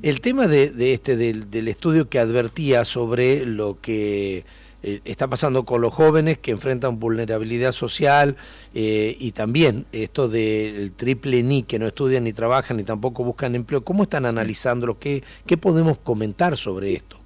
El tema del estudio que advertía sobre lo que está pasando con los jóvenes que enfrentan vulnerabilidad social, y también esto del triple ni, que no estudian ni trabajan ni tampoco buscan empleo. ¿Cómo están analizándolo? ¿Qué podemos comentar sobre esto?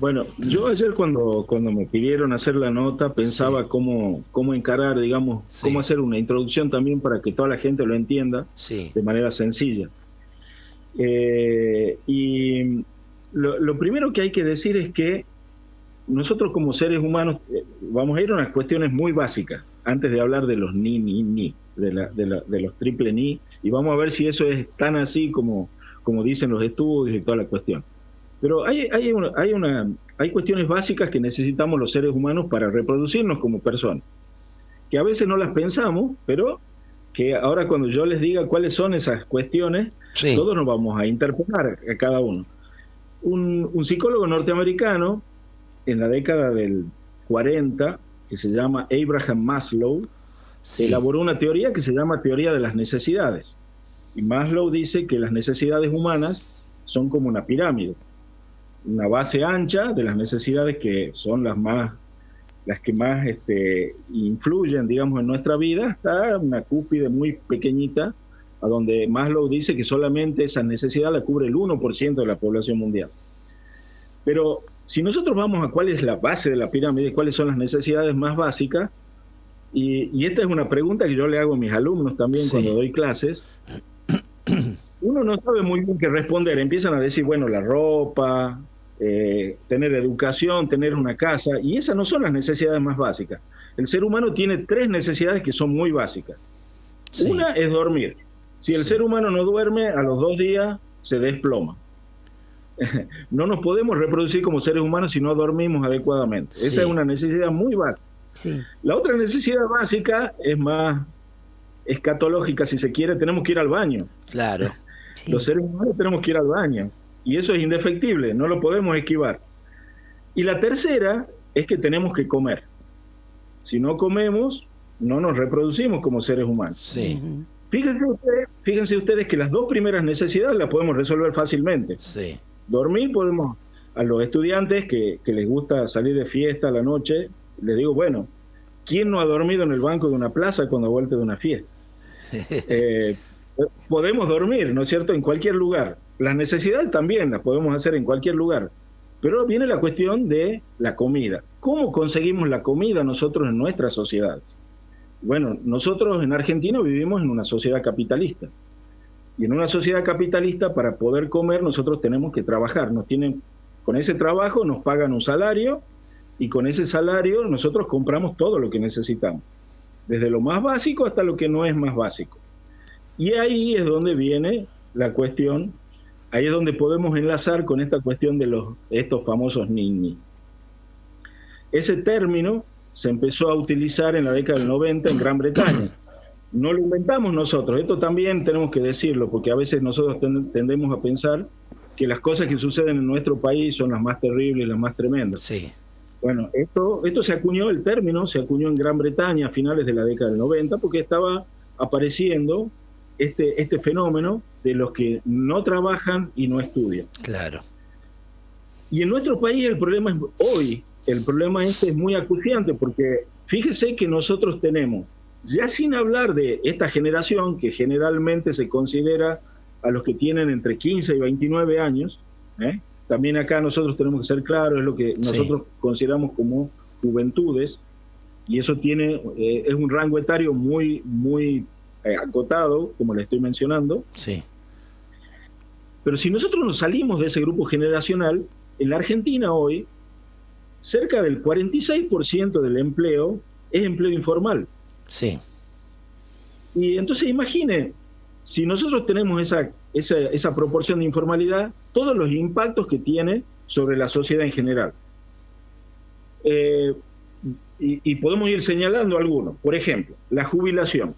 Bueno, yo ayer cuando me pidieron hacer la nota Sí, pensaba cómo encarar, digamos, cómo sí, hacer una introducción también para que toda la gente lo entienda sí, de manera sencilla. Y lo primero que hay que decir es que nosotros como seres humanos vamos a ir a unas cuestiones muy básicas antes de hablar de los ni, de los triple ni, y vamos a ver si eso es tan así como dicen los estudios y toda la cuestión. Pero hay cuestiones básicas que necesitamos los seres humanos para reproducirnos como personas, que a veces no las pensamos, pero que ahora cuando yo les diga cuáles son esas cuestiones, sí, todos nos vamos a interpelar a cada uno. Un psicólogo norteamericano en la década del 40, que se llama Abraham Maslow, sí, elaboró una teoría que se llama teoría de las necesidades. Y Maslow dice que las necesidades humanas son como una pirámide, una base ancha de las necesidades que son las que más influyen, digamos, en nuestra vida, hasta una cúspide muy pequeñita, a donde Maslow dice que solamente esa necesidad la cubre el 1% de la población mundial. Pero si nosotros vamos a cuál es la base de la pirámide, cuáles son las necesidades más básicas, y esta es una pregunta que yo le hago a mis alumnos también cuando sí, doy clases, uno no sabe muy bien qué responder. Empiezan a decir, bueno, la ropa, tener educación, tener una casa, y esas no son las necesidades más básicas. El ser humano tiene tres necesidades que son muy básicas. sí, Una es dormir. Si el ser sí, humano no duerme, a los 2 días se desploma. No nos podemos reproducir como seres humanos si no dormimos adecuadamente. Esa es sí, una necesidad muy básica. Sí, La otra necesidad básica es más escatológica, si se quiere, tenemos que ir al baño. claro, Los sí, seres humanos tenemos que ir al baño. Y eso es indefectible, no lo podemos esquivar. Y la tercera es que tenemos que comer. Si no comemos, no nos reproducimos como seres humanos. sí, Fíjense ustedes que las dos primeras necesidades las podemos resolver fácilmente. sí. Dormir podemos, a los estudiantes que les gusta salir de fiesta a la noche, les digo, bueno, ¿quién no ha dormido en el banco de una plaza cuando ha vuelto de una fiesta? Eh, Podemos dormir, ¿no es cierto?, en cualquier lugar. Las necesidades también las podemos hacer en cualquier lugar. Pero viene la cuestión de la comida. ¿Cómo conseguimos la comida nosotros en nuestras sociedades? Bueno, nosotros en Argentina vivimos en una sociedad capitalista. Y en una sociedad capitalista, para poder comer, nosotros tenemos que trabajar. Con ese trabajo nos pagan un salario, y con ese salario nosotros compramos todo lo que necesitamos, desde lo más básico hasta lo que no es más básico. Y ahí es donde viene la cuestión, ahí es donde podemos enlazar con esta cuestión de estos famosos niños. Ese término se empezó a utilizar en la década del 90 en Gran Bretaña. No lo inventamos nosotros, esto también tenemos que decirlo, porque a veces nosotros tendemos a pensar que las cosas que suceden en nuestro país son las más terribles, las más tremendas. Sí, Bueno, esto se acuñó, el término se acuñó en Gran Bretaña a finales de la década del 90, porque estaba apareciendo este fenómeno de los que no trabajan y no estudian. claro. Y en nuestro país el problema este es muy acuciante, porque fíjese que nosotros tenemos, ya sin hablar de esta generación que generalmente se considera a los que tienen entre 15 y 29 años, ¿eh? También acá nosotros tenemos que ser claros, es lo que Sí, nosotros consideramos como juventudes, y eso es un rango etario muy acotado, como le estoy mencionando. sí, Pero si nosotros nos salimos de ese grupo generacional, en la Argentina hoy, cerca del 46% del empleo es empleo informal. sí, Y entonces imagine, si nosotros tenemos esa proporción de informalidad, todos los impactos que tiene sobre la sociedad en general. Eh, y podemos ir señalando algunos. Por ejemplo, la jubilación.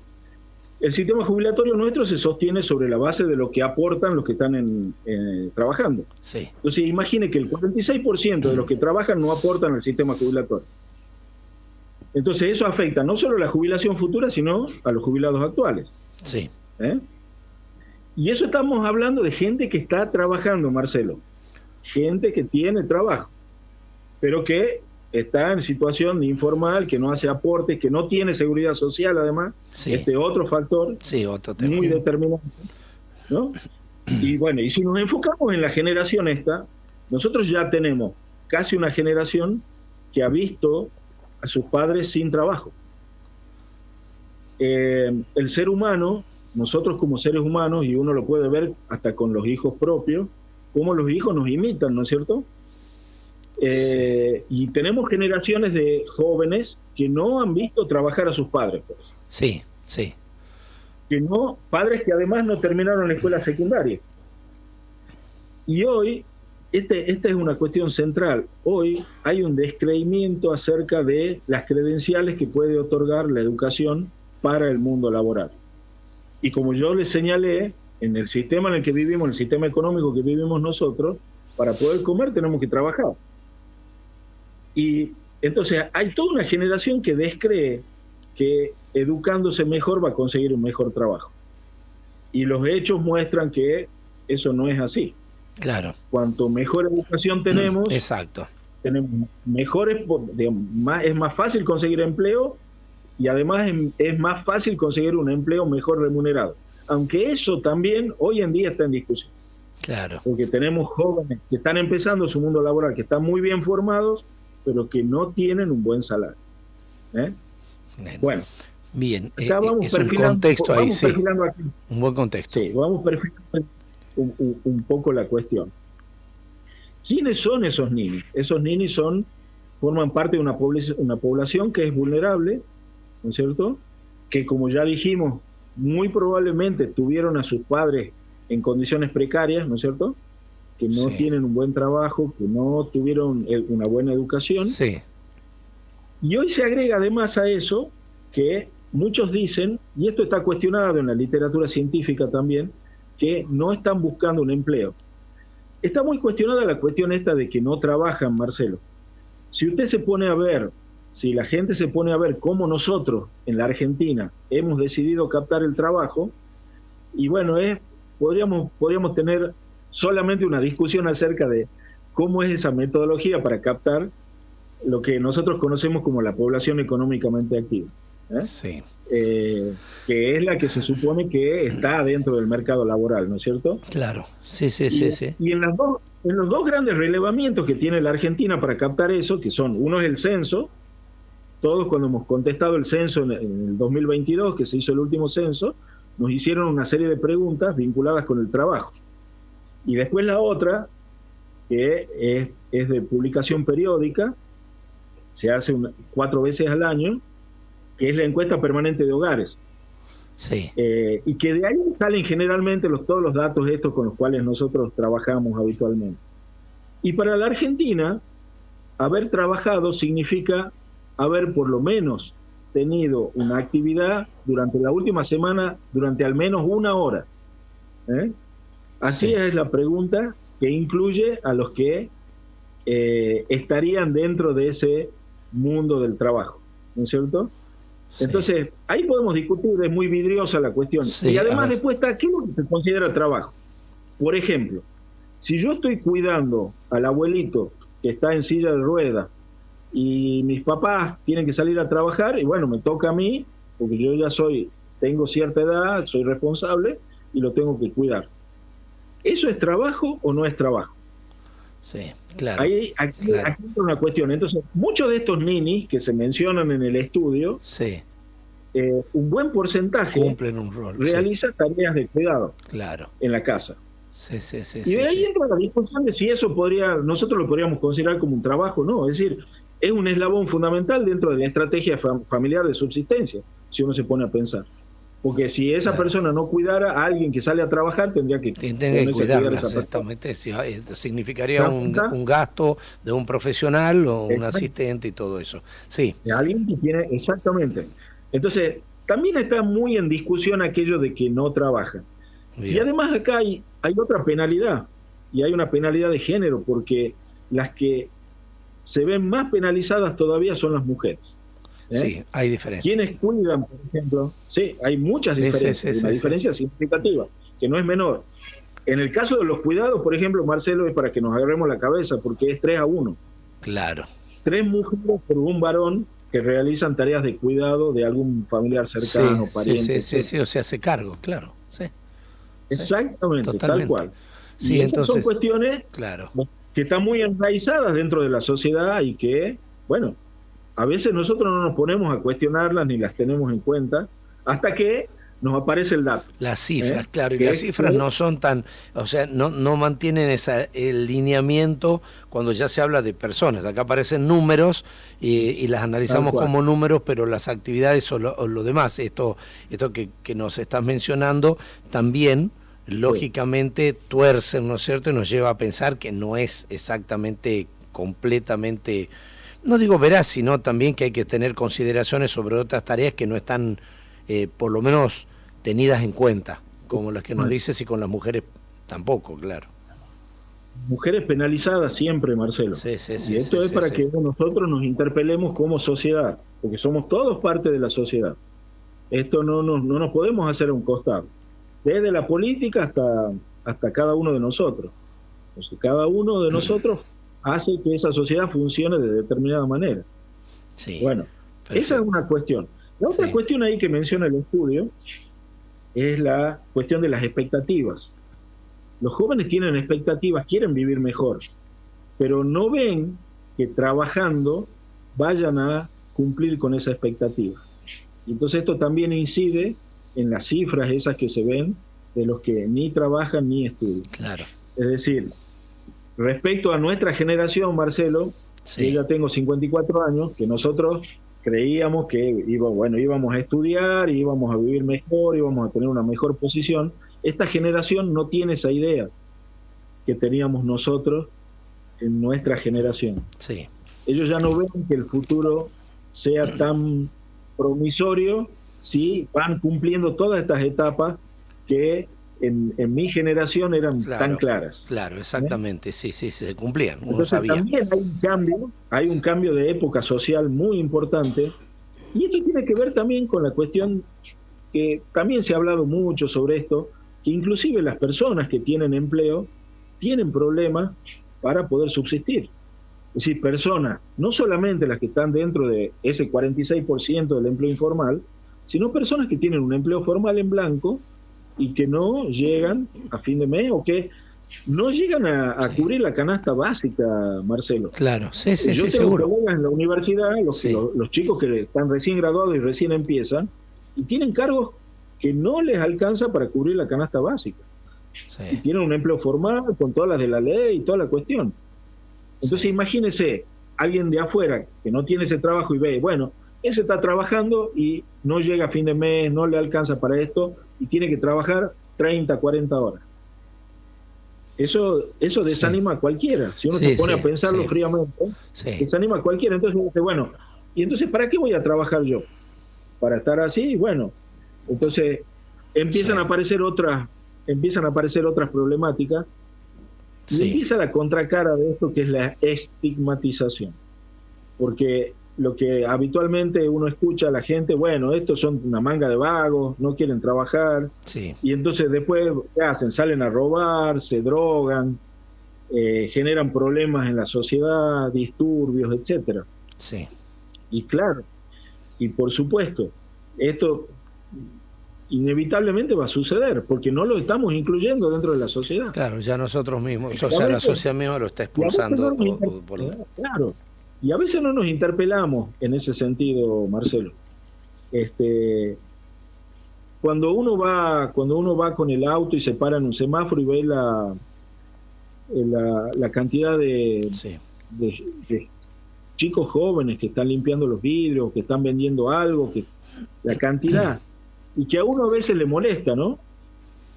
El sistema jubilatorio nuestro se sostiene sobre la base de lo que aportan los que están trabajando. sí, Entonces imagine que el 46% de los que trabajan no aportan al sistema jubilatorio. Entonces eso afecta no solo a la jubilación futura, sino a los jubilados actuales. sí, ¿eh? Y eso estamos hablando de gente que está trabajando, Marcelo. Gente que tiene trabajo, pero que está en situación informal, que no hace aportes, que no tiene seguridad social, además. Sí. Este otro factor Otro tema muy determinante, ¿no? Y bueno, y si nos enfocamos en la generación esta, nosotros ya tenemos casi una generación que ha visto a sus padres sin trabajo. El ser humano, nosotros como seres humanos, y uno lo puede ver hasta con los hijos propios, cómo los hijos nos imitan, ¿no es cierto? Y tenemos generaciones de jóvenes que no han visto trabajar a sus padres. Pues. Sí. Que no, padres que además no terminaron la escuela secundaria. Y hoy, esta es una cuestión central, hoy hay un descreimiento acerca de las credenciales que puede otorgar la educación para el mundo laboral. Y como yo les señalé, en el sistema en el que vivimos, en el sistema económico que vivimos nosotros, para poder comer tenemos que trabajar. Y entonces hay toda una generación que descree que educándose mejor va a conseguir un mejor trabajo. Y los hechos muestran que eso no es así. Claro. Cuanto mejor educación tenemos, exacto, tenemos mejores, es más fácil conseguir empleo y además es más fácil conseguir un empleo mejor remunerado. Aunque eso también hoy en día está en discusión. Claro. Porque tenemos jóvenes que están empezando su mundo laboral, que están muy bien formados, pero que no tienen un buen salario. Bueno, bien, acá vamos es un contexto ahí, sí. Aquí. Un buen contexto. Sí, vamos perfilando un poco la cuestión. ¿Quiénes son esos ninis? Esos ninis forman parte de una población que es vulnerable, ¿no es cierto? Que, como ya dijimos, muy probablemente tuvieron a sus padres en condiciones precarias, ¿no es cierto? Que no tienen un buen trabajo, que no tuvieron una buena educación. Sí. Y hoy se agrega además a eso que muchos dicen, y esto está cuestionado en la literatura científica también, que no están buscando un empleo. Está muy cuestionada la cuestión esta de que no trabajan, Marcelo. Si usted se pone a ver, si la gente se pone a ver cómo nosotros en la Argentina hemos decidido captar el trabajo, y bueno, podríamos tener solamente una discusión acerca de cómo es esa metodología para captar lo que nosotros conocemos como la población económicamente activa. Sí. Que es la que se supone que está dentro del mercado laboral, ¿no es cierto? Claro, sí. Y en los dos grandes relevamientos que tiene la Argentina para captar eso, que son, uno es el censo, todos cuando hemos contestado el censo en el 2022, que se hizo el último censo, nos hicieron una serie de preguntas vinculadas con el trabajo. Y después la otra, que es de publicación periódica, se hace 4 veces al año, que es la encuesta permanente de hogares. Sí. Y que de ahí salen generalmente todos los datos estos con los cuales nosotros trabajamos habitualmente. Y para la Argentina, haber trabajado significa haber por lo menos tenido una actividad durante la última semana, durante al menos 1 hora. Así es la pregunta que incluye a los que estarían dentro de ese mundo del trabajo, ¿no es cierto? Sí. Entonces, ahí podemos discutir, es muy vidriosa la cuestión. Sí, y además después está, ¿qué es lo que se considera trabajo? Por ejemplo, si yo estoy cuidando al abuelito que está en silla de ruedas y mis papás tienen que salir a trabajar, y bueno, me toca a mí, porque yo ya tengo cierta edad, soy responsable y lo tengo que cuidar. ¿Eso es trabajo o no es trabajo? Sí, claro. Aquí hay una cuestión. Entonces, muchos de estos ninis que se mencionan en el estudio, un buen porcentaje cumplen un rol, realiza tareas de cuidado en la casa. Y de ahí entra la discusión de si eso nosotros lo podríamos considerar como un trabajo, ¿no? Es decir, es un eslabón fundamental dentro de la estrategia familiar de subsistencia, si uno se pone a pensar. Porque si esa persona no cuidara a alguien que sale a trabajar, tendría que cuidarla, exactamente. Significaría un gasto de un profesional o un asistente y todo eso. Sí. De alguien que tiene, exactamente. Entonces, también está muy en discusión aquello de que no trabajan. Bien. Y además acá hay otra penalidad, y hay una penalidad de género, porque las que se ven más penalizadas todavía son las mujeres. Sí, hay diferencias. ¿Quiénes cuidan, por ejemplo? Sí, hay muchas diferencias, una diferencia significativa. que no es menor. En el caso de los cuidados, por ejemplo, Marcelo, es para que nos agarremos la cabeza, porque es 3-1. Claro. 3 mujeres por un varón que realizan tareas de cuidado de algún familiar cercano, pariente. Sí, o se hace cargo, claro. Sí. Exactamente, Totalmente. tal cual. Sí, y esas entonces, son cuestiones claro, que están muy enraizadas dentro de la sociedad y que, bueno, a veces nosotros no nos ponemos a cuestionarlas ni las tenemos en cuenta hasta que nos aparece el dato. las cifras, claro, y Que las es cifras que- no son tan, o sea, no mantienen el lineamiento cuando ya se habla de personas. Acá aparecen números y las analizamos cual. como números, pero las actividades o lo demás, esto que nos estás mencionando, también lógicamente tuercen, ¿no es cierto? Y nos lleva a pensar que no es exactamente completamente, no digo veraz, sino también que hay que tener consideraciones sobre otras tareas que no están, por lo menos, tenidas en cuenta, como las que nos dices, y con las mujeres tampoco, claro. Mujeres penalizadas siempre, Marcelo. Sí, y esto es para que nosotros nos interpelemos como sociedad, porque somos todos parte de la sociedad. Esto no nos podemos hacer a un costado. Desde la política hasta cada uno de nosotros. Entonces, cada uno de nosotros hace que esa sociedad funcione de determinada manera. Sí, bueno, perfecto. Esa es una cuestión. La otra cuestión ahí que menciona el estudio es la cuestión de las expectativas. Los jóvenes tienen expectativas, quieren vivir mejor, pero no ven que trabajando vayan a cumplir con esa expectativa. Entonces esto también incide en las cifras esas que se ven de los que ni trabajan ni estudian. Claro. Es decir, respecto a nuestra generación, Marcelo, yo ya tengo 54 años, que nosotros creíamos que íbamos a estudiar, íbamos a vivir mejor, íbamos a tener una mejor posición. Esta generación no tiene esa idea que teníamos nosotros en nuestra generación. Sí. Ellos ya no ven que el futuro sea tan promisorio si van cumpliendo todas estas etapas que en mi generación eran tan claras. Claro, exactamente, sí, se cumplían, uno Entonces sabía. también hay un cambio de época social muy importante, y esto tiene que ver también con la cuestión que también se ha hablado mucho sobre esto, que inclusive las personas que tienen empleo tienen problemas para poder subsistir. Es decir, personas, no solamente las que están dentro de ese 46% del empleo informal, sino personas que tienen un empleo formal en blanco y que no llegan a fin de mes o que no llegan a cubrir la canasta básica, Marcelo. Claro, sí, Yo tengo seguro. colegas en la universidad, los chicos que están recién graduados y recién empiezan, y tienen cargos que no les alcanza para cubrir la canasta básica. Y tienen un empleo formal con todas las de la ley y toda la cuestión. Entonces imagínese alguien de afuera que no tiene ese trabajo y ve, bueno, ese está trabajando y no llega a fin de mes, no le alcanza para esto y tiene que trabajar 30, 40 horas. Eso desanima a cualquiera. Si uno se pone a pensarlo fríamente, desanima a cualquiera. Entonces dice, bueno, ¿y entonces para qué voy a trabajar yo? Para estar así, bueno. Entonces empiezan a aparecer otras problemáticas y empieza la contracara de esto, que es la estigmatización. Porque lo que habitualmente uno escucha a la gente, bueno, estos son una manga de vagos, no quieren trabajar, y entonces después, ¿qué hacen? Salen a robar, se drogan, generan problemas en la sociedad, disturbios, etcétera. Y claro, y por supuesto, esto inevitablemente va a suceder, porque no lo estamos incluyendo dentro de la sociedad. Claro, ya nosotros mismos, o sea, la sociedad misma lo está expulsando. Claro, y a veces no nos interpelamos en ese sentido, Marcelo. Cuando uno va con el auto y se para en un semáforo y ve la cantidad de chicos jóvenes que están limpiando los vidrios, que están vendiendo algo, la cantidad, y que a uno a veces le molesta, ¿no?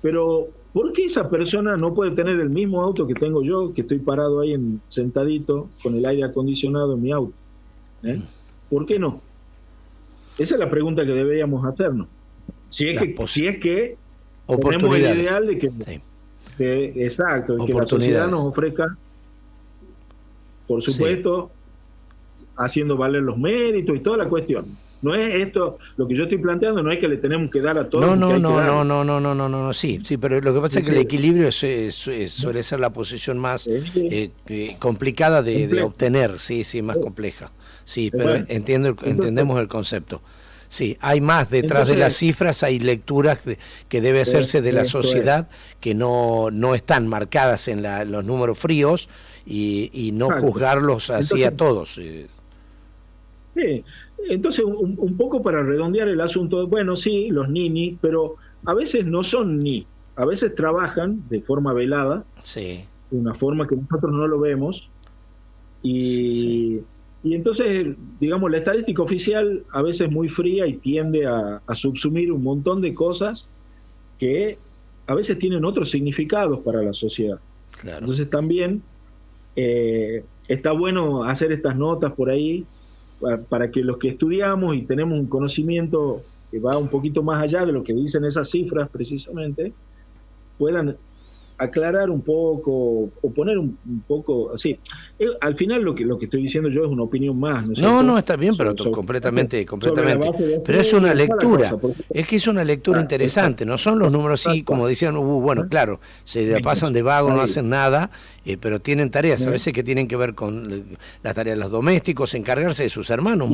Pero ¿por qué esa persona no puede tener el mismo auto que tengo yo, que estoy parado ahí sentadito con el aire acondicionado en mi auto? ¿Por qué no? Esa es la pregunta que deberíamos hacernos. Si es que tenemos el ideal de que la sociedad nos ofrezca, por supuesto, haciendo valer los méritos y toda la cuestión. No es esto, lo que yo estoy planteando no es que le tenemos que dar a todos. No, sí, pero lo que pasa es que el equilibrio suele ser la posición más complicada de obtener, sí, más compleja. Sí, pero bueno, entendemos el concepto. Sí, hay más detrás de las cifras, hay lecturas que debe hacerse de la sociedad que no están marcadas en los números fríos y no juzgarlos así a todos. Sí, entonces un poco para redondear el asunto, bueno, sí, los ninis, pero a veces no son ni, a veces trabajan de forma velada, de una forma que nosotros no lo vemos, y entonces, digamos, la estadística oficial a veces es muy fría y tiende a subsumir un montón de cosas que a veces tienen otros significados para la sociedad. Claro. Entonces también está bueno hacer estas notas por ahí, para que los que estudiamos y tenemos un conocimiento que va un poquito más allá de lo que dicen esas cifras precisamente, puedan aclarar un poco o poner un poco así. Al final lo que estoy diciendo yo es una opinión más, ¿no? Está bien, pero completamente. Pero es una lectura, es que es una lectura interesante, no son los números así, como decían, bueno, claro, se la pasan de vago, no hacen nada, pero tienen tareas, a veces que tienen que ver con las tareas de los domésticos, encargarse de sus hermanos,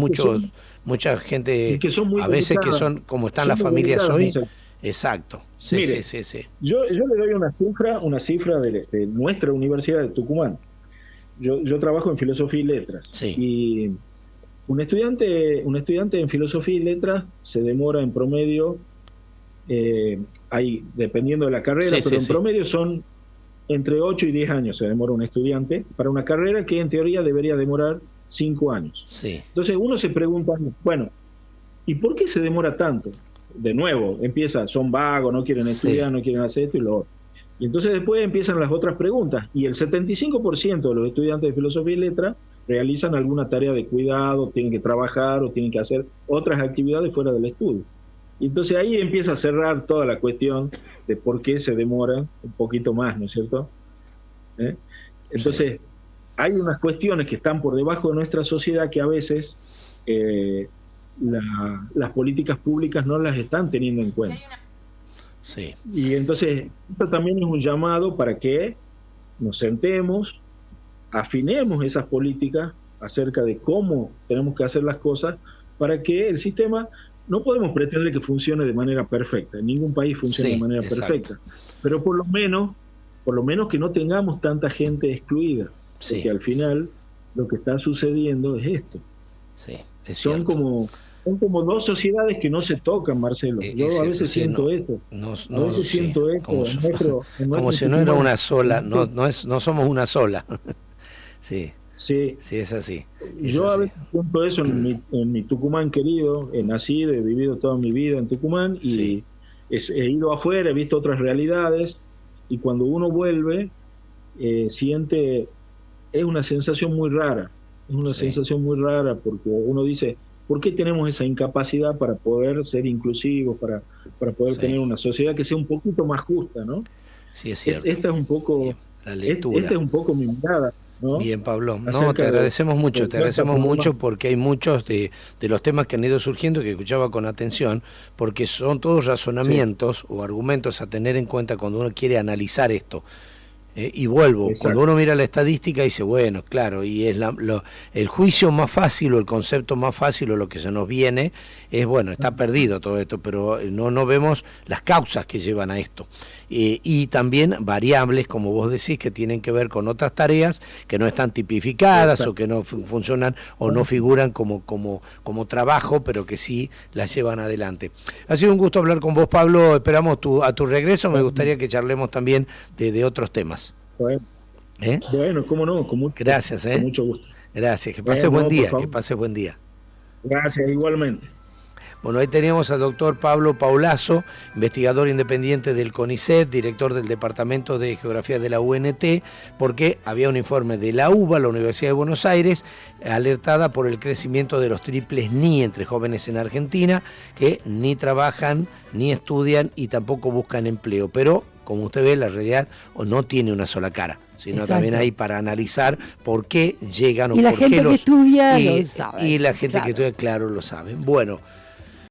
mucha gente, a veces que son, como están las familias hoy. Exacto, Mire, Yo le doy una cifra de nuestra Universidad de Tucumán. Yo trabajo en Filosofía y Letras. Y un estudiante en Filosofía y Letras se demora en promedio, dependiendo de la carrera, pero en promedio son entre 8 y 10 años se demora un estudiante para una carrera que en teoría debería demorar 5 años. Entonces uno se pregunta, bueno, ¿y por qué se demora tanto? De nuevo, son vagos, no quieren estudiar, no quieren hacer esto y lo otro. Y entonces después empiezan las otras preguntas. Y el 75% de los estudiantes de Filosofía y Letras realizan alguna tarea de cuidado, tienen que trabajar o tienen que hacer otras actividades fuera del estudio. Y entonces ahí empieza a cerrar toda la cuestión de por qué se demora un poquito más, ¿no es cierto? Entonces, hay unas cuestiones que están por debajo de nuestra sociedad que a veces las políticas públicas no las están teniendo en cuenta. Y entonces esto también es un llamado para que nos sentemos, afinemos esas políticas acerca de cómo tenemos que hacer las cosas para que el sistema, no podemos pretender que funcione de manera perfecta, en ningún país funciona de manera perfecta, pero por lo menos que no tengamos tanta gente excluida, porque al final lo que está sucediendo es esto. Son como dos sociedades que no se tocan, Marcelo. Yo a veces siento eso. A veces siento eso. Como si no era una sola, no somos una sola. Sí, es así. Yo a veces siento eso en mi Tucumán querido. He nacido, he vivido toda mi vida en Tucumán y he ido afuera, he visto otras realidades y cuando uno vuelve, siente, es una sensación muy rara. Es una sensación muy rara porque uno dice, ¿por qué tenemos esa incapacidad para poder ser inclusivos, para poder tener una sociedad que sea un poquito más justa, ¿no? Sí, es cierto. Esta es un poco, esta es un poco mi mirada, ¿no? Bien, Pablo. No, te agradecemos mucho porque hay muchos de los temas que han ido surgiendo que escuchaba con atención, porque son todos razonamientos o argumentos a tener en cuenta cuando uno quiere analizar esto. Y vuelvo, cuando uno mira la estadística dice, bueno, claro, y es el juicio más fácil o el concepto más fácil o lo que se nos viene es, bueno, está perdido todo esto, pero no vemos las causas que llevan a esto. Y también variables, como vos decís, que tienen que ver con otras tareas que no están tipificadas o que no funcionan o no figuran como trabajo, pero que sí las llevan adelante. Ha sido un gusto hablar con vos, Pablo. Esperamos a tu regreso. Me gustaría que charlemos también de otros temas. Bueno, cómo no, con mucho, gracias, con mucho gusto. Gracias, que pases buen día, que pases buen día. Gracias, igualmente. Bueno, ahí teníamos al doctor Pablo Paulazo, investigador independiente del CONICET, director del Departamento de Geografía de la UNT, porque había un informe de la UBA, la Universidad de Buenos Aires, alertada por el crecimiento de los triples ni entre jóvenes en Argentina, que ni trabajan, ni estudian y tampoco buscan empleo. Pero, como usted ve, la realidad no tiene una sola cara. sino también hay para analizar por qué llegan o y la por gente qué que los... estudia lo sabe. Y la gente claro. que estudia, claro, lo sabe. Bueno,